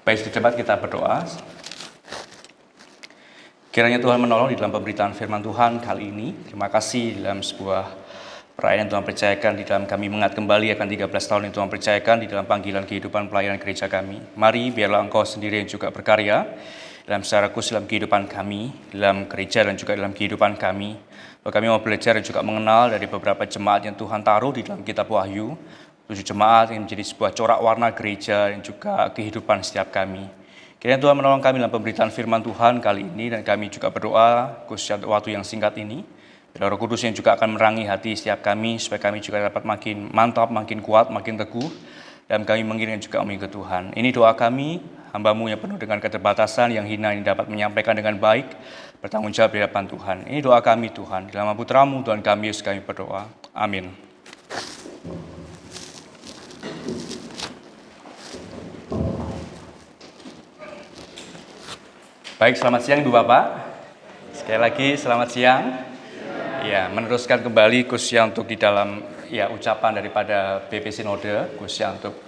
Baik, secepat kita berdoa. Kiranya Tuhan menolong di dalam pemberitaan firman Tuhan kali ini. Terima kasih dalam sebuah perayaan yang Tuhan percayakan di dalam kami mengingat kembali akan 13 tahun yang Tuhan percayakan di dalam panggilan kehidupan pelayanan gereja kami. Mari biarlah Engkau sendiri yang juga berkarya dalam secara khusus dalam kehidupan kami, dalam gereja dan juga dalam kehidupan kami. Bahwa kami mau belajar dan juga mengenal dari beberapa jemaat yang Tuhan taruh di dalam kitab Wahyu. 7 jemaat yang menjadi sebuah corak warna gereja dan juga kehidupan setiap kami. Kiranya Tuhan menolong kami dalam pemberitaan firman Tuhan kali ini, dan kami juga berdoa khususnya untuk waktu yang singkat ini. Biar Roh Kudus yang juga akan menerangi hati setiap kami, supaya kami juga dapat makin mantap, makin kuat, makin teguh, dan kami mengiringi juga mengikut Tuhan. Ini doa kami, hamba-Mu yang penuh dengan keterbatasan, yang hina ini dapat menyampaikan dengan baik, bertanggung jawab di hadapan Tuhan. Ini doa kami Tuhan, di dalam nama Putra-Mu Tuhan kami Yesus kami berdoa. Amin. Baik, selamat siang Ibu Bapak. Sekali lagi selamat siang. Ya, meneruskan kembali khususnya untuk di dalam ucapan daripada BP Sinode, khususnya untuk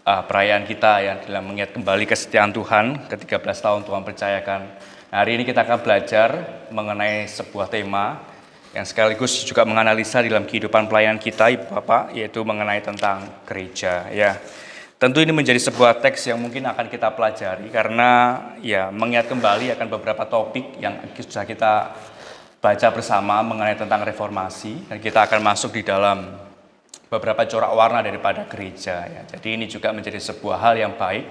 perayaan kita yang dalam mengingat kembali kesetiaan Tuhan ke 13 tahun Tuhan percayakan. Nah, hari ini kita akan belajar mengenai sebuah tema yang sekaligus juga menganalisa dalam kehidupan pelayanan kita Ibu Bapak, yaitu mengenai tentang gereja ya. Tentu ini menjadi sebuah teks yang mungkin akan kita pelajari karena mengingat kembali akan beberapa topik yang sudah kita baca bersama mengenai tentang reformasi, dan kita akan masuk di dalam beberapa corak warna daripada gereja ya. Jadi ini juga menjadi sebuah hal yang baik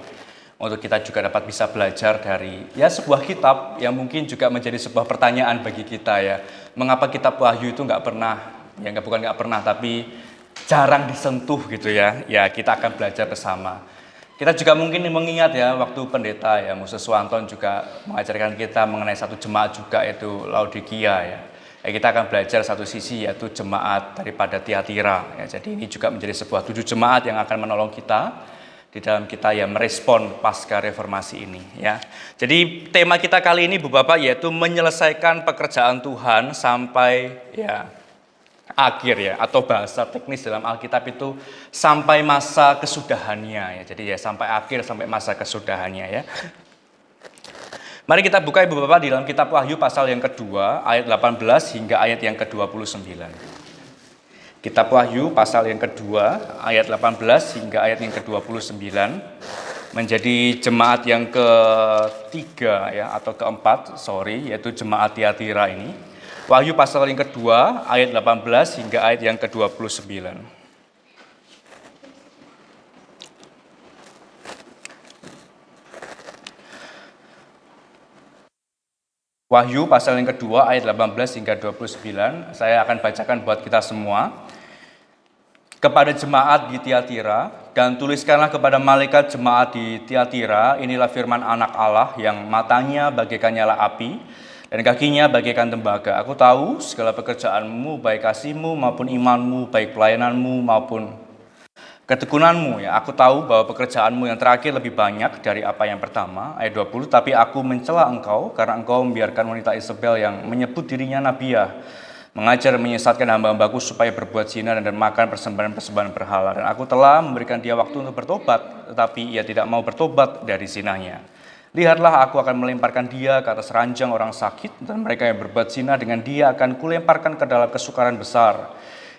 untuk kita juga dapat bisa belajar dari sebuah kitab yang mungkin juga menjadi sebuah pertanyaan bagi kita ya. Mengapa kitab Wahyu itu nggak pernah tapi jarang disentuh gitu ya. Ya, kita akan belajar bersama. Kita juga mungkin mengingat ya, waktu pendeta ya Moses Swanton juga mengajarkan kita mengenai satu jemaat juga, yaitu Laodikia ya. Kita akan belajar satu sisi, yaitu jemaat daripada Tiatira ya. Jadi ini juga menjadi sebuah 7 jemaat yang akan menolong kita di dalam kita merespon pasca reformasi ini ya. Jadi tema kita kali ini Bu Bapak yaitu menyelesaikan pekerjaan Tuhan sampai akhir ya, atau bahasa teknis dalam Alkitab itu sampai masa kesudahannya ya. Jadi sampai akhir, sampai masa kesudahannya ya. Mari kita buka Ibu Bapak di dalam kitab Wahyu pasal yang kedua ayat 18 hingga ayat yang ke-29. Kitab Wahyu pasal yang kedua ayat 18 hingga ayat yang ke-29 menjadi jemaat yang ketiga ya, atau keempat yaitu jemaat Tiatira ini. Wahyu pasal yang kedua, ayat 18 hingga ayat yang ke-29. Wahyu pasal yang kedua, ayat 18 hingga 29. Saya akan bacakan buat kita semua. Kepada jemaat di Tiatira, dan tuliskanlah kepada malaikat jemaat di Tiatira, inilah firman anak Allah yang matanya bagaikan nyala api, dan kakinya bagaikan tembaga. Aku tahu segala pekerjaanmu, baik kasihmu maupun imanmu, baik pelayananmu maupun ketekunanmu ya. Aku tahu bahwa pekerjaanmu yang terakhir lebih banyak dari apa yang pertama. Ayat 20, tapi aku mencela engkau karena engkau membiarkan wanita Isabel yang menyebut dirinya nabiah mengajar menyesatkan hamba-hambaku supaya berbuat zina dan makan persembahan-persembahan berhala. Dan aku telah memberikan dia waktu untuk bertobat, tetapi ia tidak mau bertobat dari zinanya. Lihatlah, aku akan melemparkan dia ke atas ranjang orang sakit, dan mereka yang berbuat zina dengan dia akan kulemparkan ke dalam kesukaran besar,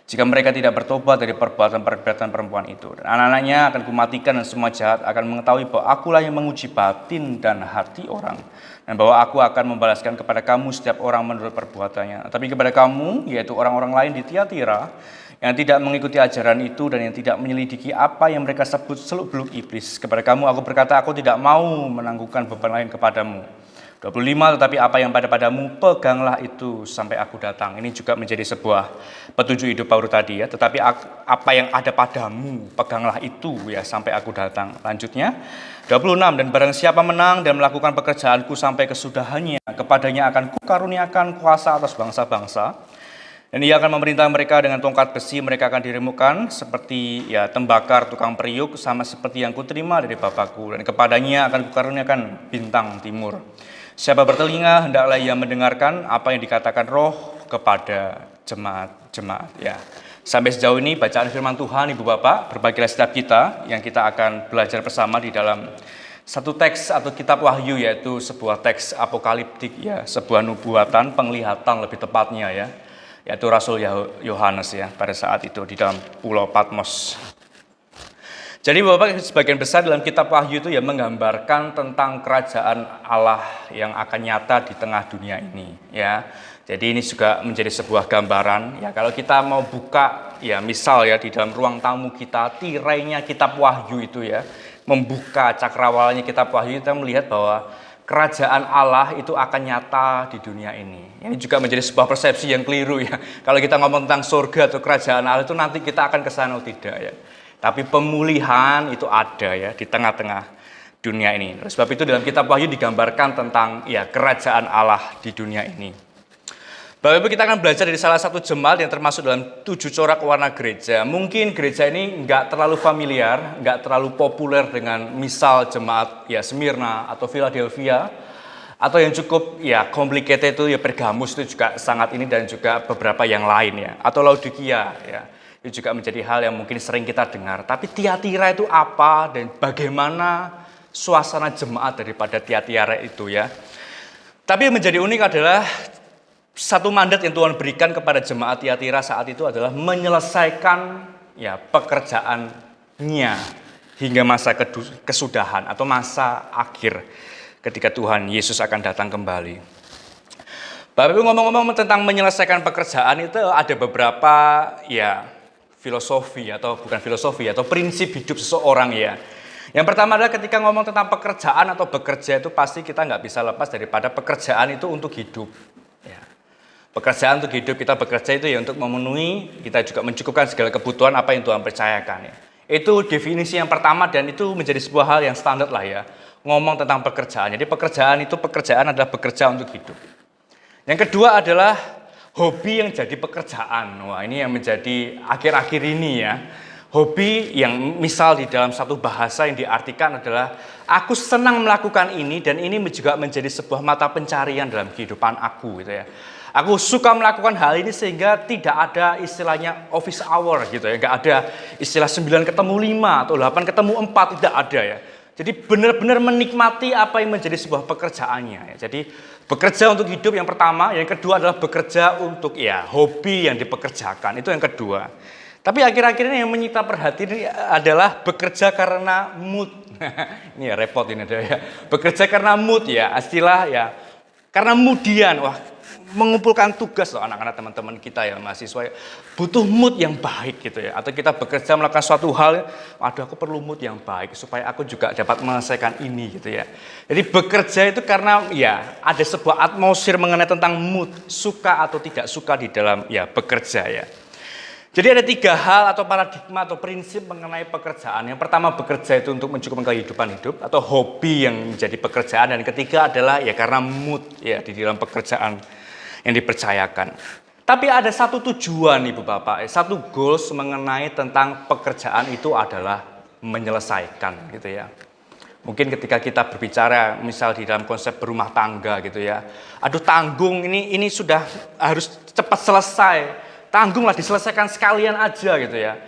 jika mereka tidak bertobat dari perbuatan perempuan itu. Dan anak-anaknya akan kumatikan, dan semua jahat akan mengetahui bahwa akulah yang menguji batin dan hati orang, dan bahwa aku akan membalaskan kepada kamu setiap orang menurut perbuatannya. Tapi kepada kamu, yaitu orang-orang lain di Tiatira, yang tidak mengikuti ajaran itu dan yang tidak menyelidiki apa yang mereka sebut seluk-beluk iblis, kepada kamu aku berkata, aku tidak mau menangguhkan beban lain kepadamu. 25, tetapi apa yang padamu, peganglah itu sampai aku datang. Ini juga menjadi sebuah petunjuk hidup Paulus tadi ya. Tetapi apa yang ada padamu, peganglah itu ya sampai aku datang. Lanjutnya 26, dan barang siapa menang dan melakukan pekerjaanku sampai kesudahannya, kepadanya akan kukaruniakan kuasa atas bangsa-bangsa. Dan ia akan memerintah mereka dengan tongkat besi, mereka akan diremukkan seperti tembakar tukang periuk, sama seperti yang kuterima dari Bapakku. Dan kepadanya akan kukaruniakan bintang timur. Siapa bertelinga, hendaklah ia mendengarkan apa yang dikatakan Roh kepada jemaat-jemaat. Ya. Sampai sejauh ini bacaan firman Tuhan, Ibu Bapak, berbagilah setiap kita yang kita akan belajar bersama di dalam satu teks atau kitab Wahyu, yaitu sebuah teks apokaliptik ya, sebuah nubuatan, penglihatan lebih tepatnya ya, yaitu Rasul Yohanes ya pada saat itu di dalam Pulau Patmos. Jadi Bapak, sebagian besar dalam kitab Wahyu itu ya menggambarkan tentang kerajaan Allah yang akan nyata di tengah dunia ini ya. Jadi ini juga menjadi sebuah gambaran ya, kalau kita mau buka ya, misal ya di dalam ruang tamu kita, tirainya kitab Wahyu itu ya, membuka cakrawalanya kitab Wahyu, kita melihat bahwa kerajaan Allah itu akan nyata di dunia ini. Ini juga menjadi sebuah persepsi yang keliru ya. Kalau kita ngomong tentang surga atau kerajaan Allah itu nanti kita akan ke sana atau tidak ya. Tapi pemulihan itu ada ya di tengah-tengah dunia ini. Oleh sebab itu dalam kitab Wahyu digambarkan tentang ya kerajaan Allah di dunia ini. Bapak Ibu, kita akan belajar dari salah satu jemaat yang termasuk dalam 7 corak warna gereja. Mungkin gereja ini nggak terlalu familiar, nggak terlalu populer dengan misal jemaat ya Smyrna atau Philadelphia, atau yang cukup ya complicated itu ya Pergamus itu juga sangat ini, dan juga beberapa yang lain ya, atau Laodikia ya. Itu juga menjadi hal yang mungkin sering kita dengar. Tapi Tiatira itu apa dan bagaimana suasana jemaat daripada Tiatira itu ya. Tapi yang menjadi unik adalah satu mandat yang Tuhan berikan kepada jemaat Tiatira saat itu adalah menyelesaikan ya pekerjaannya hingga masa kesudahan atau masa akhir ketika Tuhan Yesus akan datang kembali. Bapak Ibu, ngomong-ngomong tentang menyelesaikan pekerjaan itu ada beberapa ya filosofi atau bukan filosofi atau prinsip hidup seseorang ya. Yang pertama adalah ketika ngomong tentang pekerjaan atau bekerja itu pasti kita nggak bisa lepas daripada pekerjaan itu untuk hidup. Ya. Pekerjaan untuk hidup, kita bekerja itu ya untuk memenuhi, kita juga mencukupkan segala kebutuhan apa yang Tuhan percayakan ya. Itu definisi yang pertama dan itu menjadi sebuah hal yang standar lah ya. Ngomong tentang pekerjaan. Jadi pekerjaan adalah bekerja untuk hidup. Yang kedua adalah hobi yang jadi pekerjaan. Wah, ini yang menjadi akhir-akhir ini ya. Hobi yang misal di dalam satu bahasa yang diartikan adalah aku senang melakukan ini dan ini juga menjadi sebuah mata pencarian dalam kehidupan aku gitu ya. Aku suka melakukan hal ini sehingga tidak ada istilahnya office hour gitu ya. Nggak ada istilah 9 ketemu 5 atau 8 ketemu 4, tidak ada ya. Jadi benar-benar menikmati apa yang menjadi sebuah pekerjaannya ya. Jadi bekerja untuk hidup yang pertama, yang kedua adalah bekerja untuk ya hobi yang dipekerjakan, itu yang kedua. Tapi akhir-akhir ini yang menyita perhatian adalah bekerja karena mood. Ini ya repot ini ada ya. Bekerja karena mood ya, istilah ya. Karena kemudian wah, mengumpulkan tugas loh anak-anak teman-teman kita ya mahasiswa ya, butuh mood yang baik gitu ya, atau kita bekerja melakukan suatu hal, aduh aku perlu mood yang baik supaya aku juga dapat menyelesaikan ini gitu ya. Jadi bekerja itu karena ya ada sebuah atmosfer mengenai tentang mood, suka atau tidak suka di dalam ya bekerja ya. Jadi ada 3 hal atau paradigma atau prinsip mengenai pekerjaan. Yang pertama bekerja itu untuk mencukupkan kehidupan hidup atau hobi yang menjadi pekerjaan, dan ketiga adalah ya karena mood ya di dalam pekerjaan yang dipercayakan. Tapi ada satu tujuan Ibu Bapak, satu goals mengenai tentang pekerjaan itu adalah menyelesaikan gitu ya. Mungkin ketika kita berbicara misal di dalam konsep berumah tangga gitu ya. Aduh tanggung ini sudah harus cepat selesai. Tanggunglah diselesaikan sekalian aja gitu ya.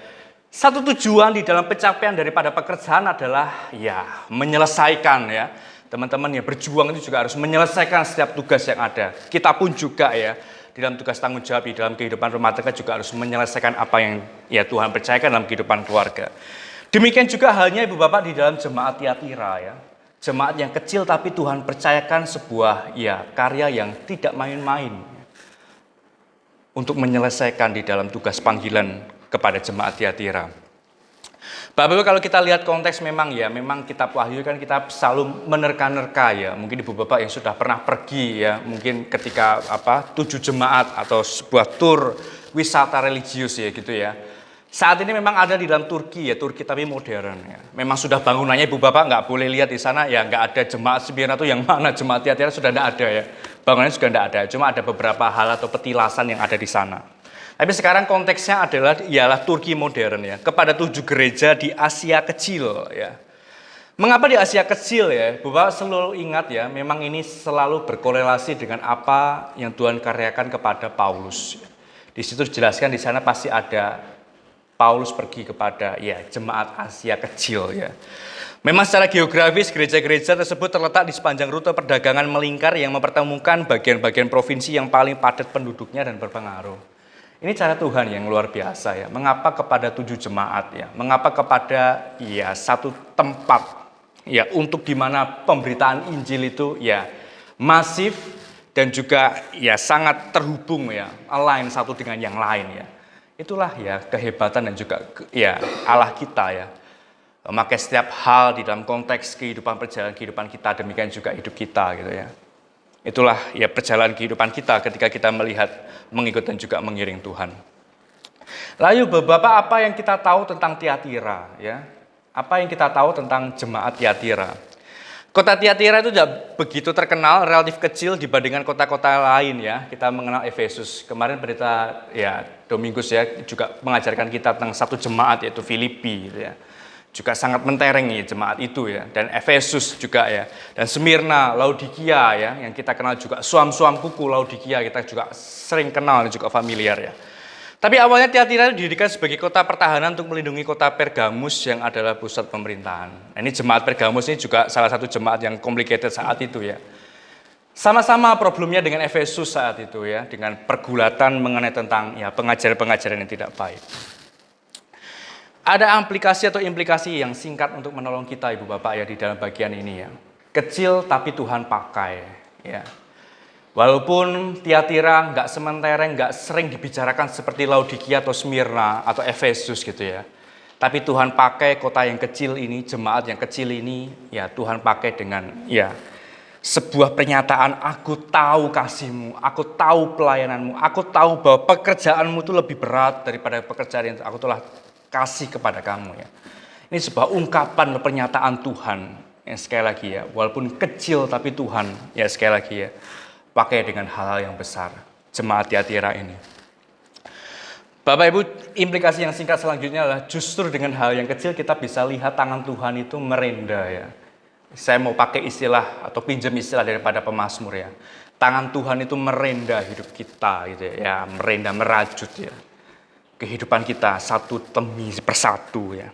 Satu tujuan di dalam pencapaian daripada pekerjaan adalah ya menyelesaikan ya. Teman-teman yang berjuang itu juga harus menyelesaikan setiap tugas yang ada. Kita pun juga ya, di dalam tugas tanggung jawab, di dalam kehidupan rumah tangga juga harus menyelesaikan apa yang ya Tuhan percayakan dalam kehidupan keluarga. Demikian juga halnya Ibu Bapak di dalam jemaat Tiatira ya. Jemaat yang kecil tapi Tuhan percayakan sebuah ya karya yang tidak main-main. Untuk menyelesaikan di dalam tugas panggilan kepada jemaat Tiatira. Bapak Ibu, kalau kita lihat konteks memang kitab Wahyu kan kita selalu menerka-nerka ya. Mungkin Ibu Bapak yang sudah pernah pergi ya, mungkin ketika 7 jemaat atau sebuah tur wisata religius ya gitu ya. Saat ini memang ada di dalam Turki ya, Turki tapi modern ya. Memang sudah bangunannya Ibu Bapak nggak boleh lihat di sana ya, nggak ada jemaat Smyrna itu yang mana, jemaat Tiatira sudah nggak ada ya. Bangunannya juga nggak ada, cuma ada beberapa hal atau petilasan yang ada di sana. Tapi sekarang konteksnya ialah Turki modern ya, kepada 7 gereja di Asia Kecil ya. Mengapa di Asia Kecil ya? Bapak selalu ingat ya, memang ini selalu berkorelasi dengan apa yang Tuhan karyakan kepada Paulus. Di situ dijelaskan di sana pasti ada Paulus pergi kepada ya jemaat Asia Kecil ya. Memang secara geografis gereja-gereja tersebut terletak di sepanjang rute perdagangan melingkar yang mempertemukan bagian-bagian provinsi yang paling padat penduduknya dan berpengaruh. Ini cara Tuhan yang luar biasa ya. Mengapa kepada 7 jemaat ya? Mengapa kepada ya satu tempat ya untuk dimana pemberitaan Injil itu ya masif dan juga ya sangat terhubung ya, align satu dengan yang lain ya. Itulah ya kehebatan dan juga ya Allah kita ya. Memakai setiap hal di dalam konteks kehidupan perjalanan kehidupan kita, demikian juga hidup kita gitu ya. Itulah ya perjalanan kehidupan kita ketika kita melihat, mengikut dan juga mengiring Tuhan. Lalu beberapa apa yang kita tahu tentang Tiatira ya? Apa yang kita tahu tentang jemaat Tiatira? Kota Tiatira itu tidak begitu terkenal, relatif kecil dibandingkan kota-kota lain ya. Kita mengenal Efesus. Kemarin pendeta ya Domingus ya juga mengajarkan kita tentang satu jemaat yaitu Filipi gitu ya. Juga sangat menterengi jemaat itu ya, dan Efesus juga ya, dan Smyrna, Laodikia ya, yang kita kenal juga suam-suam kuku Laodikia kita juga sering kenal dan juga familiar ya. Tapi awalnya Tiatira didirikan sebagai kota pertahanan untuk melindungi kota Pergamus yang adalah pusat pemerintahan. Nah, ini jemaat Pergamus ini juga salah satu jemaat yang complicated saat itu ya. Sama-sama problemnya dengan Efesus saat itu ya, dengan pergulatan mengenai tentang ya pengajaran-pengajaran yang tidak baik. Ada aplikasi atau implikasi yang singkat untuk menolong kita Ibu Bapak ya di dalam bagian ini ya. Kecil tapi Tuhan pakai ya. Walaupun Tiatira nggak sementereng, nggak sering dibicarakan seperti Laodikia atau Smyrna atau Efesus gitu ya. Tapi Tuhan pakai kota yang kecil ini, jemaat yang kecil ini ya Tuhan pakai dengan ya sebuah pernyataan, aku tahu kasihmu, aku tahu pelayananmu, aku tahu bahwa pekerjaanmu itu lebih berat daripada pekerjaan yang aku telah kasih kepada kamu ya. Ini sebuah ungkapan pernyataan Tuhan yang sekali lagi ya, walaupun kecil tapi Tuhan ya sekali lagi ya pakai dengan hal-hal yang besar jemaat Tiatira ini. Bapak Ibu, implikasi yang singkat selanjutnya adalah justru dengan hal yang kecil kita bisa lihat tangan Tuhan itu merenda ya. Saya mau pakai istilah atau pinjam istilah daripada pemazmur ya. Tangan Tuhan itu merenda hidup kita gitu ya, merenda merajut ya. Kehidupan kita satu demi persatu ya.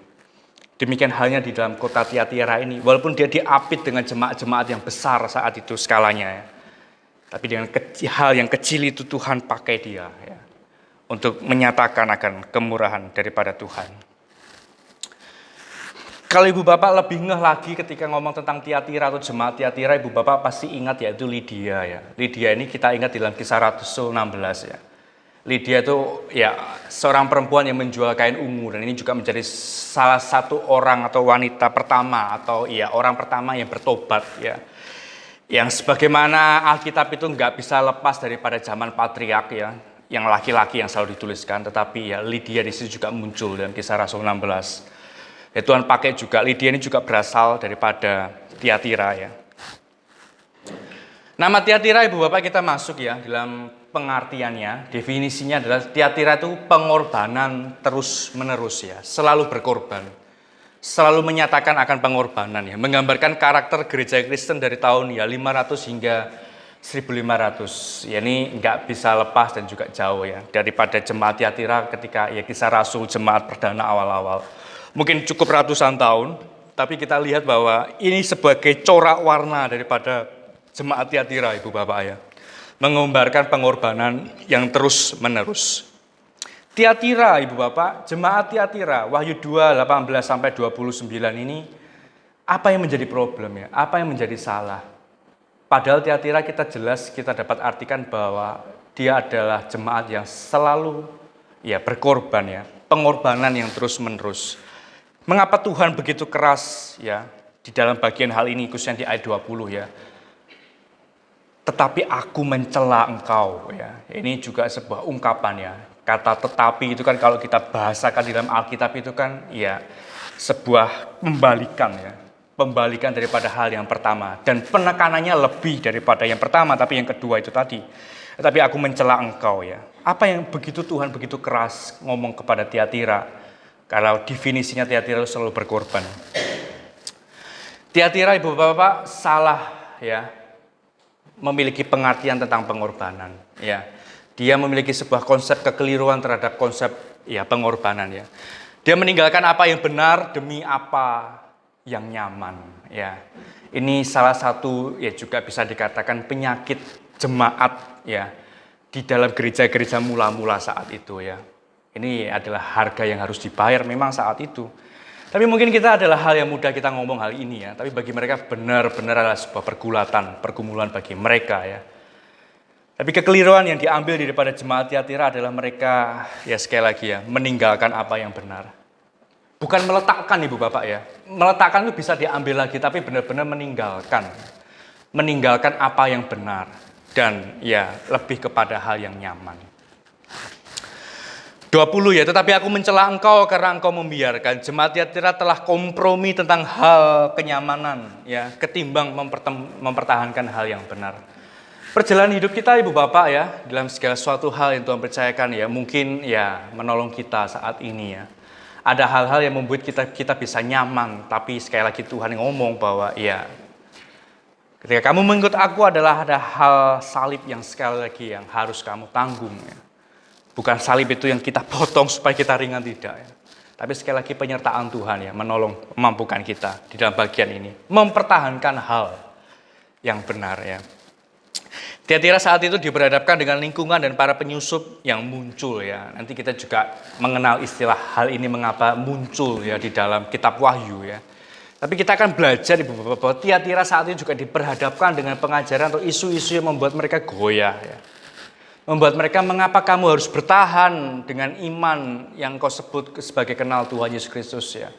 Demikian halnya di dalam kota Tiatira ini, walaupun dia diapit dengan jemaat-jemaat yang besar saat itu skalanya ya. Tapi dengan hal yang kecil itu Tuhan pakai dia ya, untuk menyatakan akan kemurahan daripada Tuhan. Kalau Ibu Bapak lebih ngeh lagi ketika ngomong tentang Tiatira atau jemaat Tiatira, Ibu Bapak pasti ingat yaitu Lydia ya. Lydia ini kita ingat di dalam Kisah Rasul 16 ya. Lydia itu ya seorang perempuan yang menjual kain ungu dan ini juga menjadi salah satu orang atau wanita pertama atau ya orang pertama yang bertobat ya. Yang sebagaimana Alkitab itu nggak bisa lepas daripada zaman patriark ya, yang laki-laki yang selalu dituliskan, tetapi ya Lydia di situ juga muncul dalam Kisah Rasul 16. Ya, Tuhan pakai juga Lydia ini juga berasal daripada Tiatira ya. Nama Tiatira Ibu Bapak kita masuk ya dalam pengertiannya, definisinya adalah Tiatira itu pengorbanan terus-menerus ya, selalu berkorban. Selalu menyatakan akan pengorbanan ya, menggambarkan karakter gereja Kristen dari tahun ya 500 hingga 1500. Ya ini nggak bisa lepas dan juga jauh ya daripada jemaat Tiatira ketika ya Kisah Rasul jemaat perdana awal-awal. Mungkin cukup ratusan tahun, tapi kita lihat bahwa ini sebagai corak warna daripada jemaat Tiatira Ibu Bapak ya. Menggambarkan pengorbanan yang terus-menerus. Tiatira Ibu Bapak, jemaat Tiatira, Wahyu 2, 18 sampai 29 ini, apa yang menjadi problem ya? Apa yang menjadi salah? Padahal Tiatira kita jelas, kita dapat artikan bahwa dia adalah jemaat yang selalu ya berkorban ya, pengorbanan yang terus-menerus. Mengapa Tuhan begitu keras ya di dalam bagian hal ini, khususnya di ayat 20 ya? Tetapi aku mencela engkau ya. Ini juga sebuah ungkapan ya. Kata tetapi itu kan kalau kita bahasakan di dalam Alkitab itu kan ya sebuah pembalikan ya. Pembalikan daripada hal yang pertama dan penekanannya lebih daripada yang pertama tapi yang kedua itu tadi. Tetapi aku mencela engkau ya. Apa yang begitu Tuhan begitu keras ngomong kepada Tiatira? Kalau definisinya Tiatira selalu berkorban. Tiatira Ibu Bapak salah ya. Memiliki pengertian tentang pengorbanan ya. Dia memiliki sebuah konsep kekeliruan terhadap konsep ya pengorbanan ya. Dia meninggalkan apa yang benar demi apa yang nyaman. Ya, ini salah satu ya juga bisa dikatakan penyakit jemaat ya di dalam gereja-gereja mula-mula saat itu ya. Ini adalah harga yang harus dibayar memang saat itu. Tapi mungkin kita adalah hal yang mudah kita ngomong hal ini ya. Tapi bagi mereka benar-benar adalah sebuah pergumulan bagi mereka ya. Tapi kekeliruan yang diambil daripada jemaat Tiatira adalah mereka ya sekali lagi ya meninggalkan apa yang benar. Bukan meletakkan Ibu Bapak ya. Meletakkan itu bisa diambil lagi tapi benar-benar meninggalkan. Meninggalkan apa yang benar dan ya lebih kepada hal yang nyaman. 20 ya, tetapi aku mencela engkau karena engkau membiarkan jemaat Tiatira telah kompromi tentang hal kenyamanan ya, ketimbang mempertahankan hal yang benar. Perjalanan hidup kita Ibu Bapak ya, dalam segala suatu hal yang Tuhan percayakan ya, mungkin ya menolong kita saat ini ya. Ada hal-hal yang membuat kita bisa nyaman, tapi sekali lagi Tuhan ngomong bahwa ya, ketika kamu mengikut aku adalah ada hal salib yang sekali lagi yang harus kamu tanggung ya. Bukan salib itu yang kita potong supaya kita ringan, tidak ya. Tapi sekali lagi penyertaan Tuhan ya, menolong, memampukan kita di dalam bagian ini. Mempertahankan hal yang benar ya. Tiatira saat itu diberhadapkan dengan lingkungan dan para penyusup yang muncul ya. Nanti kita juga mengenal istilah hal ini mengapa muncul ya di dalam kitab Wahyu ya. Tapi kita akan belajar Ibu Bapak bahwa Tiatira saat ini juga diperhadapkan dengan pengajaran atau isu-isu yang membuat mereka goyah ya. Membuat mereka mengapa kamu harus bertahan dengan iman yang kau sebut sebagai kenal Tuhan Yesus Kristus ya.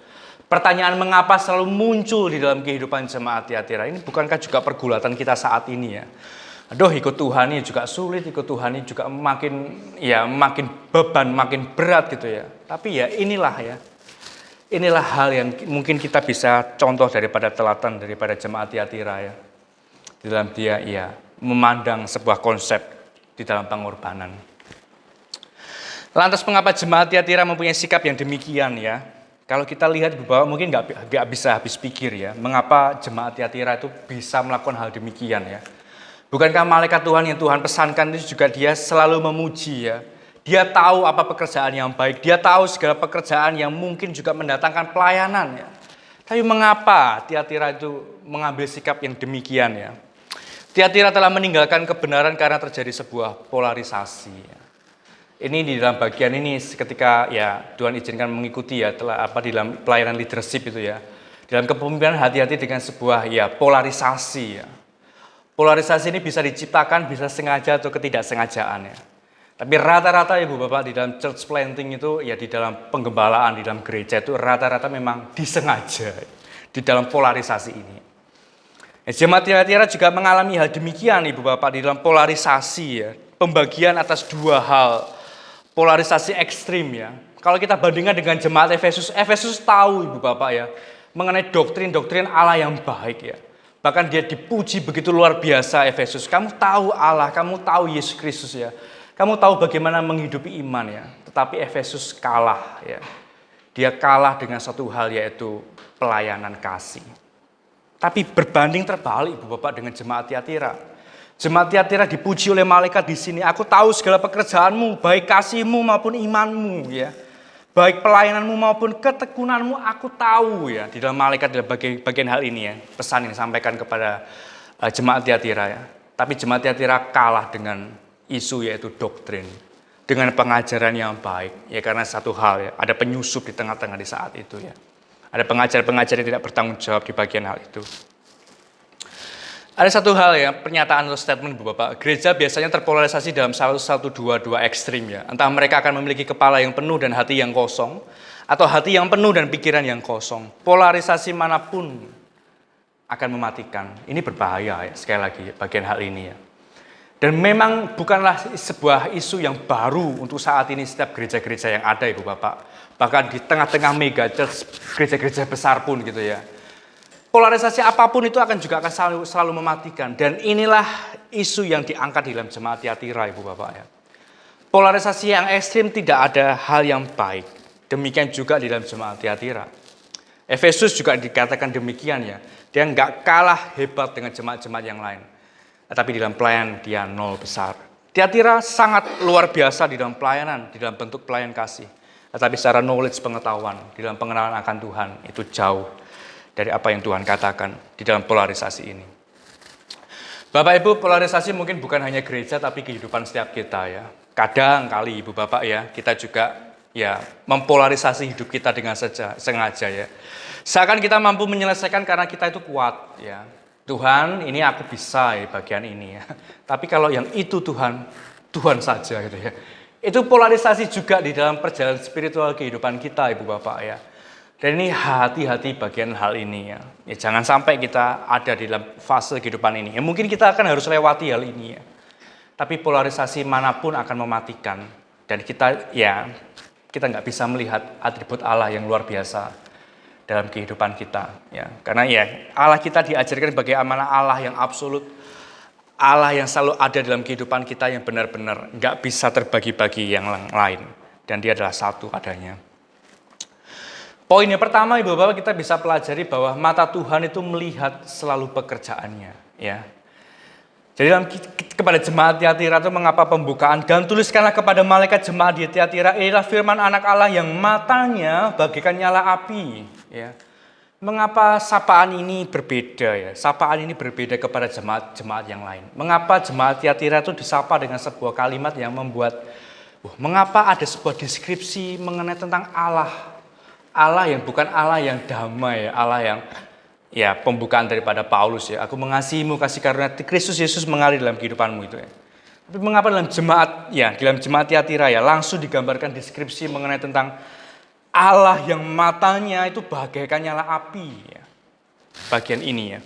Pertanyaan mengapa selalu muncul di dalam kehidupan jemaat Tiatira ini bukankah juga pergulatan kita saat ini ya. Aduh ikut Tuhan ini juga sulit, ikut Tuhan ini juga makin beban, makin berat gitu ya. Tapi ya inilah ya. Inilah hal yang mungkin kita bisa contoh daripada telatan daripada jemaat Tiatira ya. Di dalam dia ya memandang sebuah konsep di dalam pengorbanan. Lantas mengapa jemaat Tiatira mempunyai sikap yang demikian ya? Kalau kita lihat bahwa mungkin nggak bisa habis pikir ya, mengapa jemaat Tiatira itu bisa melakukan hal demikian ya? Bukankah malaikat Tuhan yang Tuhan pesankan itu juga dia selalu memuji ya? Dia tahu apa pekerjaan yang baik, dia tahu segala pekerjaan yang mungkin juga mendatangkan pelayanan ya. Tapi mengapa Tiatira itu mengambil sikap yang demikian ya? Tiatira telah meninggalkan kebenaran karena terjadi sebuah polarisasi. Ini di dalam bagian ini ketika ya Tuhan izinkan mengikuti ya di dalam pelayanan leadership itu ya. Dalam kepemimpinan hati-hati dengan sebuah ya polarisasi ya. Polarisasi ini bisa diciptakan, bisa sengaja atau ketidaksengajaan ya. Tapi rata-rata Ibu Bapak di dalam church planting itu ya di dalam penggembalaan di dalam gereja itu rata-rata memang disengaja di dalam polarisasi ini. Jemaat Tiatira juga mengalami hal demikian Ibu Bapak di dalam polarisasi ya. Pembagian atas dua hal. Polarisasi ekstrim ya. Kalau kita bandingkan dengan jemaat Efesus, Efesus tahu Ibu Bapak ya. Mengenai doktrin-doktrin Allah yang baik ya. Bahkan dia dipuji begitu luar biasa Efesus. Kamu tahu Allah, kamu tahu Yesus Kristus ya. Kamu tahu bagaimana menghidupi iman ya. Tetapi Efesus kalah ya. Dia kalah dengan satu hal yaitu pelayanan kasih. Tapi berbanding terbalik Ibu Bapak dengan jemaat Tiatira. Jemaat Tiatira dipuji oleh malaikat di sini. Aku tahu segala pekerjaanmu, baik kasihmu maupun imanmu ya. Baik pelayananmu maupun ketekunanmu aku tahu ya. Di dalam malaikat dalam bagian hal ini ya. Pesan yang disampaikan kepada jemaat Tiatira ya. Tapi jemaat Tiatira kalah dengan isu yaitu doktrin. Dengan pengajaran yang baik. Ya karena satu hal ya. Ada penyusup di tengah-tengah di saat itu ya. Ada pengajar-pengajar yang tidak bertanggung jawab di bagian hal itu. Ada satu hal ya, pernyataan atau statement Ibu Bapak. Gereja biasanya terpolarisasi dalam dua ekstrim ya. Entah mereka akan memiliki kepala yang penuh dan hati yang kosong. Atau hati yang penuh dan pikiran yang kosong. Polarisasi manapun akan mematikan. Ini berbahaya ya, sekali lagi bagian hal ini ya. Dan memang bukanlah sebuah isu yang baru untuk saat ini setiap gereja-gereja yang ada Ibu Bapak. Bahkan di tengah-tengah mega church, gereja-gereja besar pun gitu ya. Polarisasi apapun itu akan selalu mematikan. Dan inilah isu yang diangkat di dalam jemaat Tiatira Ibu Bapak ya. Polarisasi yang ekstrim tidak ada hal yang baik. Demikian juga di dalam jemaat Tiatira. Efesus juga dikatakan demikian ya. Dia nggak kalah hebat dengan jemaat-jemaat yang lain. Tetapi di dalam pelayanan dia nol besar. Tiatira sangat luar biasa di dalam pelayanan, di dalam bentuk pelayan kasih. Tetapi secara knowledge pengetahuan, di dalam pengenalan akan Tuhan itu jauh dari apa yang Tuhan katakan di dalam polarisasi ini. Bapak Ibu, polarisasi mungkin bukan hanya gereja tapi kehidupan setiap kita ya. Kadang kali Ibu Bapak ya, kita juga ya mempolarisasi hidup kita dengan sengaja ya. Seakan kita mampu menyelesaikan karena kita itu kuat ya. Tuhan, ini aku bisa ya bagian ini ya. Tapi kalau yang itu Tuhan saja gitu ya. Itu polarisasi juga di dalam perjalanan spiritual kehidupan kita Ibu Bapak ya. Dan ini hati-hati bagian hal ini ya. Ya jangan sampai kita ada di dalam fase kehidupan ini. Ya mungkin kita akan harus lewati hal ini ya. Tapi polarisasi manapun akan mematikan. Dan kita nggak bisa melihat atribut Allah yang luar biasa dalam kehidupan kita. Ya. Karena ya Allah kita diajarkan bagaimana Allah yang absolut. Allah yang selalu ada dalam kehidupan kita yang benar-benar nggak bisa terbagi-bagi yang lain. Dan dia adalah satu adanya. Poin yang pertama Ibu Bapak kita bisa pelajari bahwa mata Tuhan itu melihat selalu pekerjaannya. Ya. Jadi dalam kepada jemaat Tiatira itu mengapa pembukaan dan tuliskanlah kepada malaikat jemaat di Tiatira, inilah firman anak Allah yang matanya bagaikan nyala api. Ya. Mengapa sapaan ini berbeda ya? Sapaan ini berbeda kepada jemaat-jemaat yang lain. Mengapa jemaat Tiatira itu disapa dengan sebuah kalimat yang membuat, mengapa ada sebuah deskripsi mengenai tentang Allah? Allah yang bukan Allah yang damai, Allah yang ya pembukaan daripada Paulus ya. Aku mengasihimu kasih karunia Kristus Yesus mengalir dalam kehidupanmu itu ya. Tapi mengapa dalam jemaat Tiatira ya langsung digambarkan deskripsi mengenai tentang Allah yang matanya itu bagaikan nyala api ya. Bagian ini ya.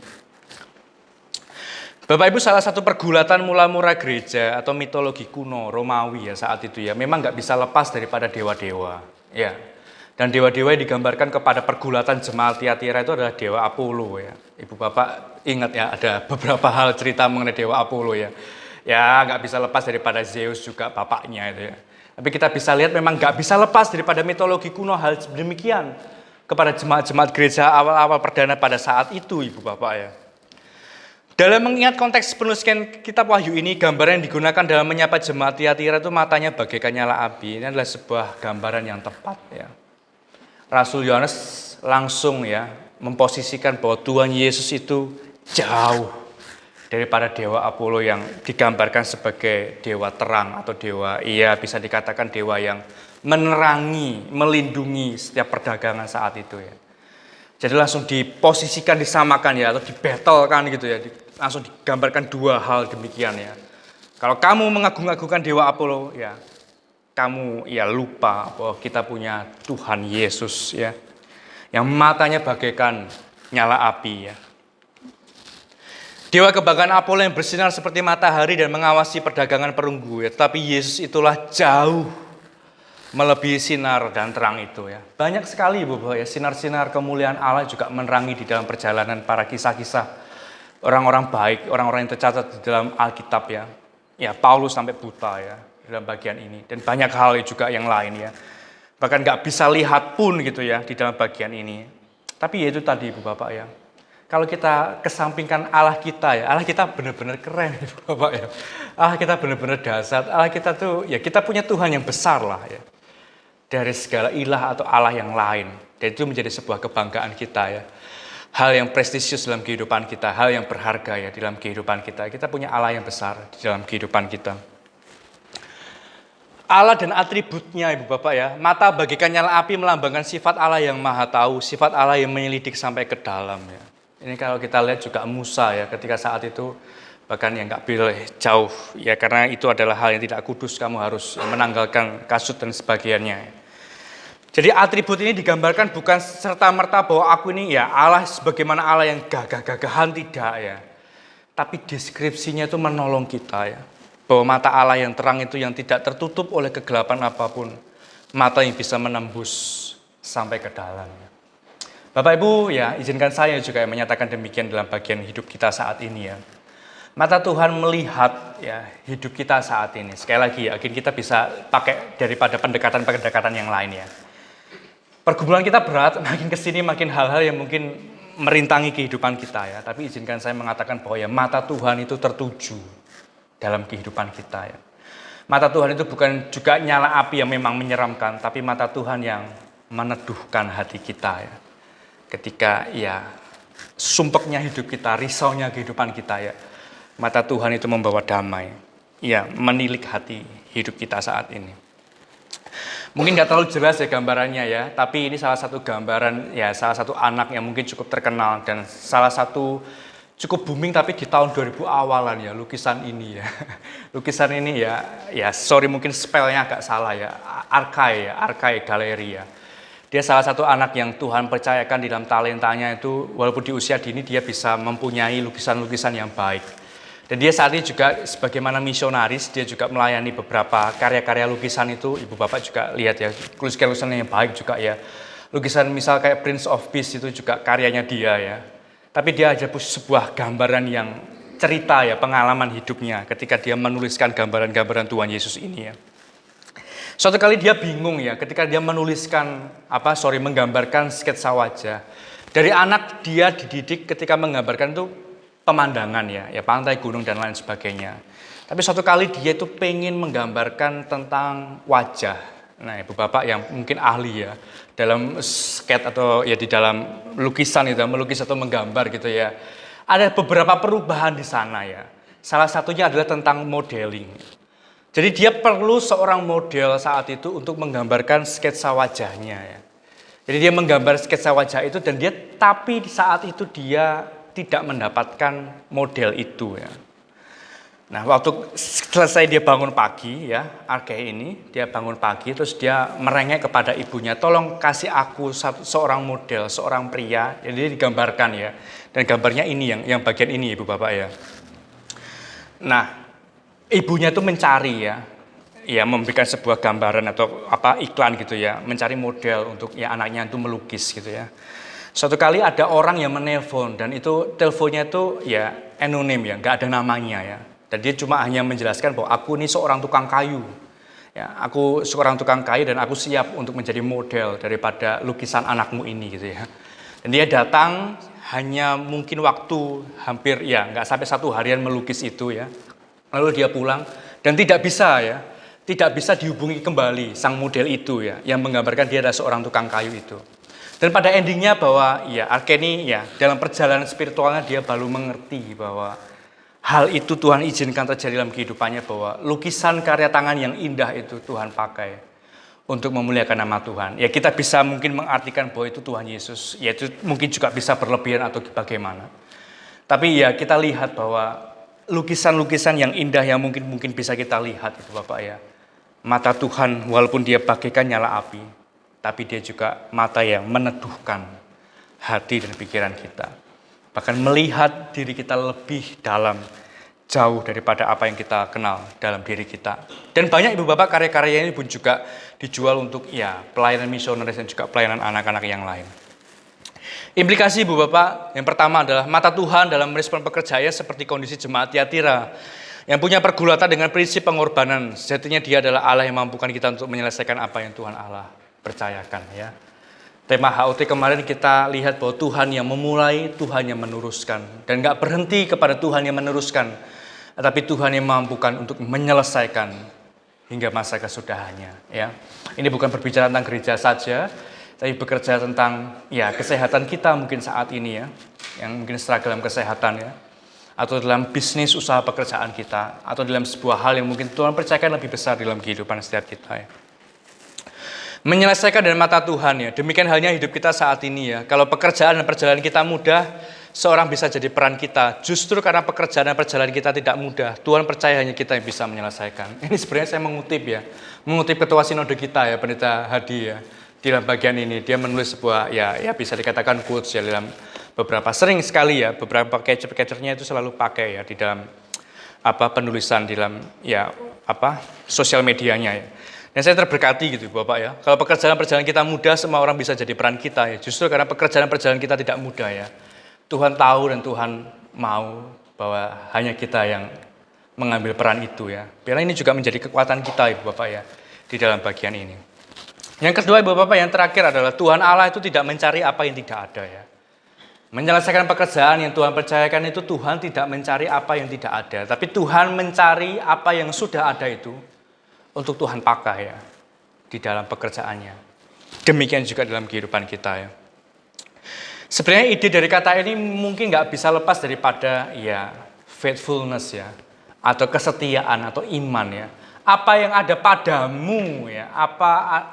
Bapak Ibu, salah satu pergulatan mula-mula gereja atau mitologi kuno Romawi ya saat itu ya memang nggak bisa lepas daripada dewa-dewa ya. Dan dewa-dewa yang digambarkan kepada pergulatan jemaat Tiatira itu adalah dewa Apollo ya. Ibu Bapak ingat ya ada beberapa hal cerita mengenai dewa Apollo ya. Ya nggak bisa lepas daripada Zeus juga bapaknya itu ya. Tapi kita bisa lihat memang nggak bisa lepas daripada mitologi kuno hal demikian kepada jemaat-jemaat gereja awal-awal perdana pada saat itu Ibu Bapak ya. Dalam mengingat konteks penulisan kitab Wahyu ini, gambaran yang digunakan dalam menyapa jemaat Tiatira itu matanya bagaikan nyala api. Ini adalah sebuah gambaran yang tepat ya. Rasul Yohanes langsung ya memposisikan bahwa Tuhan Yesus itu jauh daripada dewa Apollo yang digambarkan sebagai dewa terang atau dewa, bisa dikatakan dewa yang menerangi, melindungi setiap perdagangan saat itu ya. Jadi langsung diposisikan, disamakan ya atau dibattlekan gitu ya, langsung digambarkan dua hal demikian ya. Kalau kamu mengagung-agungkan dewa Apollo ya, kamu lupa bahwa kita punya Tuhan Yesus ya, yang matanya bagaikan nyala api ya. Dewa kebanggaan Apollo yang bersinar seperti matahari dan mengawasi perdagangan perunggu ya, tetapi Yesus itulah jauh melebihi sinar dan terang itu ya. Banyak sekali Ibu Bapak ya, sinar-sinar kemuliaan Allah juga menerangi di dalam perjalanan para kisah-kisah orang-orang baik, orang-orang yang tercatat di dalam Alkitab ya. Ya, Paulus sampai buta ya dalam bagian ini, dan banyak hal juga yang lain ya, bahkan nggak bisa lihat pun gitu ya di dalam bagian ini. Tapi ya itu tadi Ibu Bapak ya, kalau kita kesampingkan Allah kita ya, Allah kita benar-benar keren Ibu Bapak ya, Allah kita benar-benar dahsyat, Allah kita tuh ya, kita punya Tuhan yang besar lah ya dari segala ilah atau Allah yang lain, dan itu menjadi sebuah kebanggaan kita ya, hal yang prestisius dalam kehidupan kita, hal yang berharga ya dalam kehidupan kita. Kita punya Allah yang besar di dalam kehidupan kita. Allah dan atributnya Ibu Bapak ya, mata bagaikan nyala api melambangkan sifat Allah yang maha tahu, sifat Allah yang menyelidik sampai ke dalam ya. Ini kalau kita lihat juga Musa ya, ketika saat itu bahkan yang nggak boleh jauh ya, karena itu adalah hal yang tidak kudus, kamu harus menanggalkan kasut dan sebagainya. Jadi atribut ini digambarkan bukan serta-merta bahwa aku ini ya Allah sebagaimana Allah yang gagah-gagahan, tidak ya. Tapi deskripsinya itu menolong kita ya. Bahwa mata Allah yang terang itu yang tidak tertutup oleh kegelapan apapun. Mata yang bisa menembus sampai ke dalam. Bapak Ibu ya, izinkan saya juga menyatakan demikian dalam bagian hidup kita saat ini ya. Mata Tuhan melihat ya hidup kita saat ini. Sekali lagi ya, kita bisa pakai daripada pendekatan-pendekatan yang lain ya. Pergumulan kita berat, makin kesini makin hal-hal yang mungkin merintangi kehidupan kita ya. Tapi izinkan saya mengatakan bahwa ya mata Tuhan itu tertuju dalam kehidupan kita ya. Mata Tuhan itu bukan juga nyala api yang memang menyeramkan, tapi mata Tuhan yang meneduhkan hati kita ya. Ketika ya sumpeknya hidup kita, risaunya kehidupan kita ya. Mata Tuhan itu membawa damai. Ya, menilik hati hidup kita saat ini. Mungkin nggak terlalu jelas ya gambarannya ya, tapi ini salah satu gambaran ya, salah satu anak yang mungkin cukup terkenal dan salah satu cukup booming tapi di tahun 2000 awalan ya, lukisan ini ya. Lukisan ini ya sorry mungkin spellnya agak salah ya, Arkai Galeri ya. Dia salah satu anak yang Tuhan percayakan di dalam talentanya itu, walaupun di usia dini dia bisa mempunyai lukisan-lukisan yang baik. Dan dia saat ini juga sebagaimana misionaris, dia juga melayani beberapa karya-karya lukisan itu. Ibu Bapak juga lihat ya, lukisan yang baik juga ya. Lukisan misal kayak Prince of Peace itu juga karyanya dia ya. Tapi dia ada sebuah gambaran yang cerita ya, pengalaman hidupnya ketika dia menuliskan gambaran-gambaran Tuhan Yesus ini ya. Suatu kali dia bingung ya, ketika dia menuliskan, menggambarkan sketsa wajah. Dari anak dia dididik ketika menggambarkan itu pemandangan ya pantai, gunung dan lain sebagainya. Tapi suatu kali dia itu pengen menggambarkan tentang wajah. Nah, Ibu Bapak yang mungkin ahli ya dalam sketch atau ya di dalam lukisan itu, melukis atau menggambar gitu ya. Ada beberapa perubahan di sana ya. Salah satunya adalah tentang modeling. Jadi dia perlu seorang model saat itu untuk menggambarkan sketsa wajahnya ya. Jadi dia menggambar sketsa wajah itu dan tapi saat itu dia tidak mendapatkan model itu ya. Nah, waktu selesai dia bangun pagi ya, Arkai ini dia bangun pagi terus dia merengek kepada ibunya, tolong kasih aku seorang model, seorang pria. Jadi digambarkan ya. Dan gambarnya ini yang bagian ini Ibu Bapak ya. Nah, ibunya tuh mencari ya memberikan sebuah gambaran atau iklan gitu ya, mencari model untuk ya anaknya itu melukis gitu ya. Suatu kali ada orang yang menelpon dan itu teleponnya itu ya anonim ya, nggak ada namanya ya. Dan dia cuma hanya menjelaskan bahwa aku ini seorang tukang kayu. Ya, aku seorang tukang kayu dan aku siap untuk menjadi model daripada lukisan anakmu ini gitu ya. Dan dia datang hanya mungkin waktu hampir ya nggak sampai 1 harian melukis itu ya. Lalu dia pulang dan tidak bisa dihubungi kembali sang model itu ya, yang menggambarkan dia adalah seorang tukang kayu itu. Dan pada endingnya bahwa ya Arkai ini ya dalam perjalanan spiritualnya dia baru mengerti bahwa hal itu Tuhan izinkan terjadi dalam kehidupannya, bahwa lukisan karya tangan yang indah itu Tuhan pakai untuk memuliakan nama Tuhan. Ya kita bisa mungkin mengartikan bahwa itu Tuhan Yesus, ya itu mungkin juga bisa berlebihan atau bagaimana. Tapi ya kita lihat bahwa lukisan-lukisan yang indah yang mungkin bisa kita lihat itu Bapak ya. Mata Tuhan walaupun dia bagaikan nyala api, tapi dia juga mata yang meneduhkan hati dan pikiran kita. Bahkan melihat diri kita lebih dalam, jauh daripada apa yang kita kenal dalam diri kita. Dan banyak Ibu Bapak karya-karya ini pun juga dijual untuk ya pelayanan misionaris dan juga pelayanan anak-anak yang lain. Implikasi Ibu Bapak, yang pertama adalah mata Tuhan dalam merespon pekerjaannya seperti kondisi jemaat Tiatira yang punya pergulatan dengan prinsip pengorbanan. Sejatinya dia adalah Allah yang mampukan kita untuk menyelesaikan apa yang Tuhan Allah percayakan ya. Tema HOT kemarin kita lihat bahwa Tuhan yang memulai, Tuhan yang meneruskan. Dan gak berhenti kepada Tuhan yang meneruskan, tapi Tuhan yang mampukan untuk menyelesaikan hingga masa kesudahannya ya. Ini bukan berbicara tentang gereja saja, tapi bekerja tentang ya kesehatan kita mungkin saat ini ya, yang mungkin struggle dalam kesehatan ya, atau dalam bisnis usaha pekerjaan kita, atau dalam sebuah hal yang mungkin Tuhan percayakan lebih besar dalam kehidupan setiap kita ya. Menyelesaikan dari mata Tuhan ya, demikian halnya hidup kita saat ini ya. Kalau pekerjaan dan perjalanan kita mudah, seorang bisa jadi peran kita. Justru karena pekerjaan dan perjalanan kita tidak mudah, Tuhan percaya hanya kita yang bisa menyelesaikan. Ini sebenarnya saya mengutip ketua sinode kita ya, Pendeta Hadi ya. Di dalam bagian ini dia menulis sebuah ya bisa dikatakan quotes ya dalam sering sekali ya beberapa catcher-catchernya itu selalu pakai ya di dalam penulisan di dalam sosial medianya ya. Dan saya terberkati gitu Bapak ya. Kalau pekerjaan-perjalanan kita mudah, semua orang bisa jadi peran kita ya. Justru karena pekerjaan-perjalanan kita tidak mudah ya. Tuhan tahu dan Tuhan mau bahwa hanya kita yang mengambil peran itu ya. Biar ini juga menjadi kekuatan kita Ibu Bapak ya di dalam bagian ini. Yang kedua Ibu Bapak yang terakhir adalah Tuhan Allah itu tidak mencari apa yang tidak ada ya. Menyelesaikan pekerjaan yang Tuhan percayakan itu Tuhan tidak mencari apa yang tidak ada. Tapi Tuhan mencari apa yang sudah ada itu untuk Tuhan pakai ya di dalam pekerjaannya. Demikian juga dalam kehidupan kita ya. Sebenarnya ide dari kata ini mungkin nggak bisa lepas daripada ya faithfulness ya, atau kesetiaan atau iman ya. Apa yang ada padamu ya,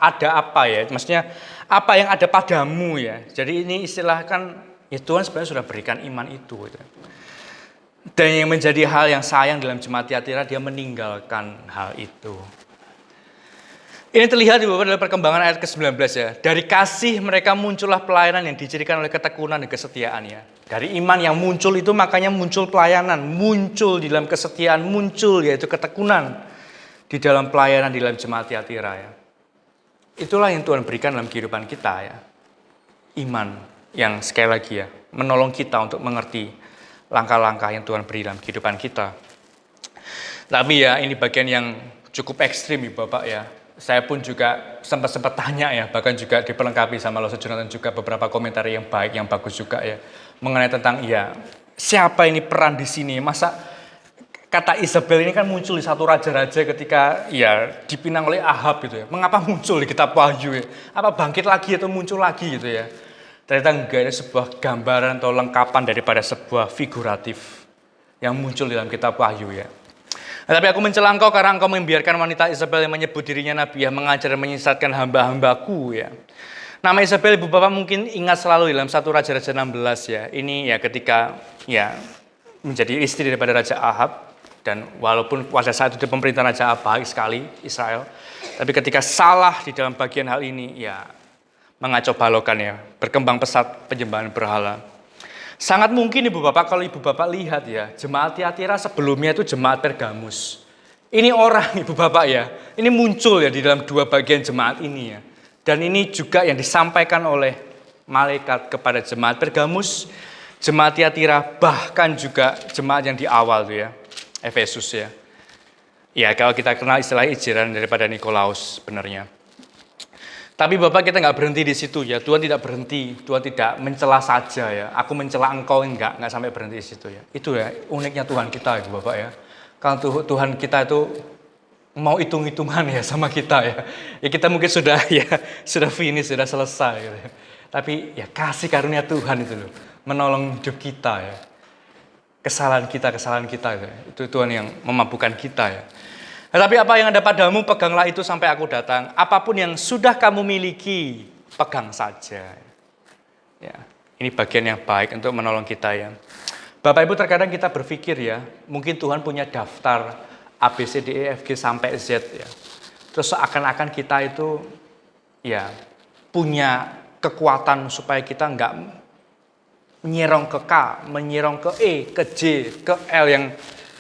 ada apa ya, maksudnya apa yang ada padamu ya. Jadi ini istilah kan ya Tuhan sebenarnya sudah berikan iman itu gitu. Dan yang menjadi hal yang sayang dalam jemaat Tiatira, dia meninggalkan hal itu. Ini terlihat di dalam perkembangan ayat ke-19 ya. Dari kasih mereka muncullah pelayanan yang dicirikan oleh ketekunan dan kesetiaan ya. Dari iman yang muncul itu makanya muncul pelayanan, muncul di dalam kesetiaan, muncul yaitu ketekunan di dalam pelayanan di dalam jemaat Tiatira ya. Itulah yang Tuhan berikan dalam kehidupan kita ya. Iman yang sekali lagi ya, menolong kita untuk mengerti langkah-langkah yang Tuhan beri dalam kehidupan kita. Tapi ya ini bagian yang cukup ekstrim ya Bapak ya. Saya pun juga sempat tanya ya, bahkan juga diperlengkapi sama Losa Jonathan juga beberapa komentar yang baik, yang bagus juga ya. Mengenai tentang ya, siapa ini peran di sini? Masa kata Isabel ini kan muncul di satu raja-raja ketika ya dipinang oleh Ahab gitu ya. Mengapa muncul di kitab Wahyu ya? Apa bangkit lagi atau muncul lagi gitu ya? Ternyata enggak, ada sebuah gambaran atau lengkapan daripada sebuah figuratif yang muncul dalam kitab Wahyu ya. Nah, tapi aku mencela engkau karena engkau membiarkan wanita Isabel yang menyebut dirinya nabi yang mengajar dan menyesatkan hamba-hambaku ya. Nama Isabel ibu bapak mungkin ingat selalu dalam 1 Raja-Raja 16 ya. Ini ya ketika ya menjadi istri daripada Raja Ahab. Dan walaupun pada saat itu pemerintahan Raja Ahab baik sekali Israel. Tapi ketika salah di dalam bagian hal ini ya mengacau balokan ya. Berkembang pesat penyembahan berhala. Sangat mungkin ibu bapak kalau ibu bapak lihat ya, jemaat Tiatira sebelumnya itu jemaat Pergamus. Ini orang ibu bapak ya, ini muncul ya di dalam dua bagian jemaat ini ya. Dan ini juga yang disampaikan oleh malaikat kepada jemaat Pergamus, jemaat Tiatira, bahkan juga jemaat yang di awal tuh ya, Efesus ya. Ya kalau kita kenal istilah ijiran daripada Nikolaus sebenarnya. Tapi Bapak kita nggak berhenti di situ ya, Tuhan tidak berhenti, Tuhan tidak mencela saja ya, aku mencela engkau nggak sampai berhenti di situ ya. Itu ya uniknya Tuhan kita itu Bapak ya. Kalau Tuhan kita itu mau hitung-hitungan ya sama kita ya, ya kita mungkin sudah ya sudah finish, sudah selesai gitu ya. Tapi ya kasih karunia Tuhan itu loh, menolong hidup kita ya. Kesalahan kita itu Tuhan yang memampukan kita ya. Tetapi apa yang ada padamu, peganglah itu sampai aku datang. Apapun yang sudah kamu miliki, pegang saja. Ya, ini bagian yang baik untuk menolong kita ya. Bapak Ibu terkadang kita berpikir ya, mungkin Tuhan punya daftar A, B, C, D, E, F, G sampai Z ya. Terus seakan-akan kita itu ya punya kekuatan supaya kita enggak menyerong ke K, menyerong ke E, ke J, ke L yang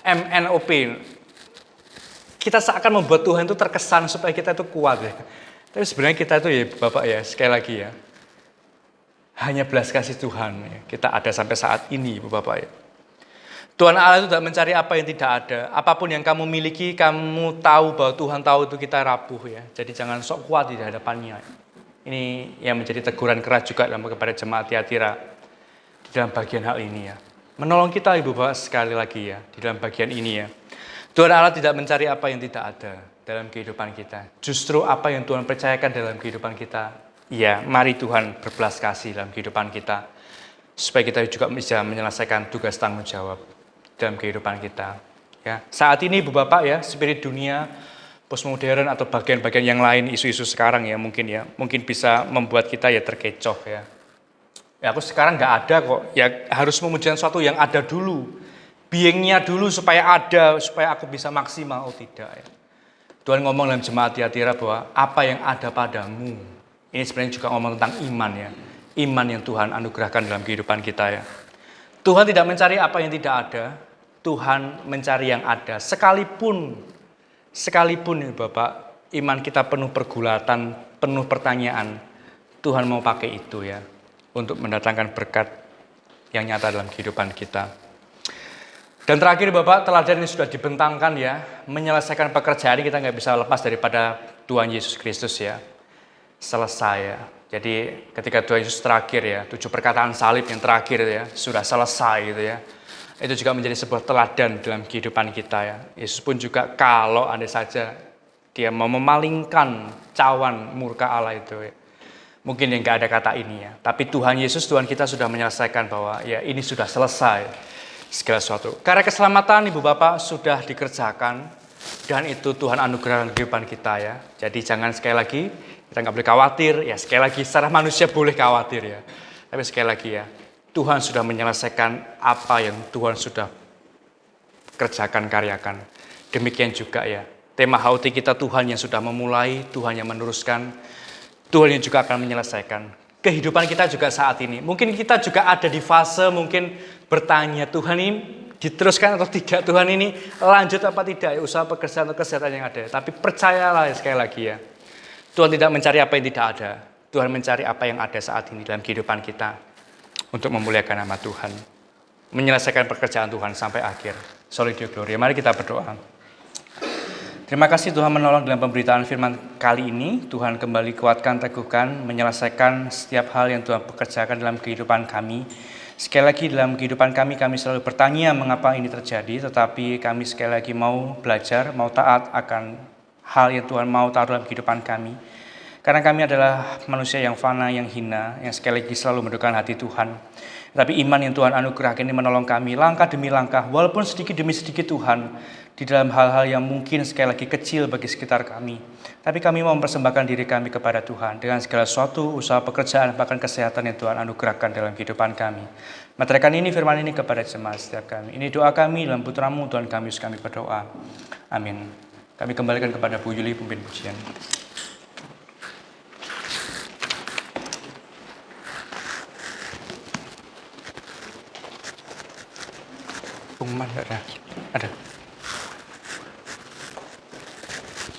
M, N, O, P. Kita seakan membuat Tuhan itu terkesan supaya kita itu kuat ya. Tapi sebenarnya kita itu ya Bapak ya, sekali lagi ya. Hanya belas kasih Tuhan ya. Kita ada sampai saat ini Bapak ya. Tuhan Allah itu tidak mencari apa yang tidak ada. Apapun yang kamu miliki, kamu tahu bahwa Tuhan tahu itu kita rapuh ya. Jadi jangan sok kuat di hadapannya. Ini yang menjadi teguran keras juga kepada jemaat Tiatira di dalam bagian hal ini ya. Menolong kita Ibu Bapak sekali lagi ya di dalam bagian ini ya. Tuhan Allah tidak mencari apa yang tidak ada dalam kehidupan kita. Justru apa yang Tuhan percayakan dalam kehidupan kita. Ya, mari Tuhan berbelas kasih dalam kehidupan kita. Supaya kita juga bisa menyelesaikan tugas tanggung jawab dalam kehidupan kita. Ya, saat ini Ibu Bapak ya, spirit dunia, postmodern atau bagian-bagian yang lain, isu-isu sekarang ya mungkin bisa membuat kita ya terkecoh ya. Ya aku sekarang nggak ada kok, ya harus memuji sesuatu yang ada dulu. Beingnya dulu supaya ada, supaya aku bisa maksimal. Oh tidak ya. Tuhan ngomong dalam jemaat Tiatira bahwa apa yang ada padamu. Ini sebenarnya juga ngomong tentang iman ya. Iman yang Tuhan anugerahkan dalam kehidupan kita ya. Tuhan tidak mencari apa yang tidak ada. Tuhan mencari yang ada. Sekalipun ya Bapak, iman kita penuh pergulatan, penuh pertanyaan. Tuhan mau pakai itu ya. Untuk mendatangkan berkat yang nyata dalam kehidupan kita. Dan terakhir Bapak, teladan ini sudah dibentangkan ya, menyelesaikan pekerjaan ini kita nggak bisa lepas daripada Tuhan Yesus Kristus ya. Selesai ya. Jadi ketika Tuhan Yesus terakhir ya, 7 perkataan salib yang terakhir ya, sudah selesai gitu ya. Itu juga menjadi sebuah teladan dalam kehidupan kita ya. Yesus pun juga kalau andai saja dia mau memalingkan cawan murka Allah itu ya. Mungkin yang nggak ada kata ini ya. Tapi Tuhan Yesus, Tuhan kita sudah menyelesaikan bahwa ya ini sudah selesai segala sesuatu. Karena keselamatan Ibu Bapak sudah dikerjakan dan itu Tuhan anugerahkan kehidupan kita ya. Jadi jangan sekali lagi kita nggak boleh khawatir ya. Sekali lagi secara manusia boleh khawatir ya. Tapi sekali lagi ya, Tuhan sudah menyelesaikan apa yang Tuhan sudah kerjakan, karyakan. Demikian juga ya, tema HOT kita Tuhan yang sudah memulai, Tuhan yang meneruskan, Tuhan yang juga akan menyelesaikan. Kehidupan kita juga saat ini, mungkin kita juga ada di fase mungkin bertanya, Tuhan ini diteruskan atau tidak, Tuhan ini lanjut apa tidak, ya, usaha pekerjaan atau kesehatan yang ada. Tapi percayalah sekali lagi ya, Tuhan tidak mencari apa yang tidak ada, Tuhan mencari apa yang ada saat ini dalam kehidupan kita untuk memuliakan nama Tuhan, menyelesaikan pekerjaan Tuhan sampai akhir. Soli Deo Gloria. Mari kita berdoa. Terima kasih Tuhan menolong dalam pemberitaan firman kali ini. Tuhan kembali kuatkan, teguhkan, menyelesaikan setiap hal yang Tuhan pekerjakan dalam kehidupan kami. Sekali lagi dalam kehidupan kami selalu bertanya mengapa ini terjadi, tetapi kami sekali lagi mau belajar, mau taat akan hal yang Tuhan mau taruh dalam kehidupan kami. Karena kami adalah manusia yang fana, yang hina, yang sekali lagi selalu mendudukan hati Tuhan. Tapi iman yang Tuhan anugerahkan ini menolong kami langkah demi langkah, walaupun sedikit demi sedikit Tuhan, di dalam hal-hal yang mungkin sekali lagi kecil bagi sekitar kami. Tapi kami mau mempersembahkan diri kami kepada Tuhan dengan segala sesuatu, usaha pekerjaan, bahkan kesehatan yang Tuhan anugerahkan dalam kehidupan kami. Materaikan ini firman ini kepada jemaat setiap kami. Ini doa kami dalam putra-Mu Tuhan kami, kami berdoa. Amin. Kami kembalikan kepada Bu Yuli pemimpin pujian. Pengumuman enggak ada? Ada.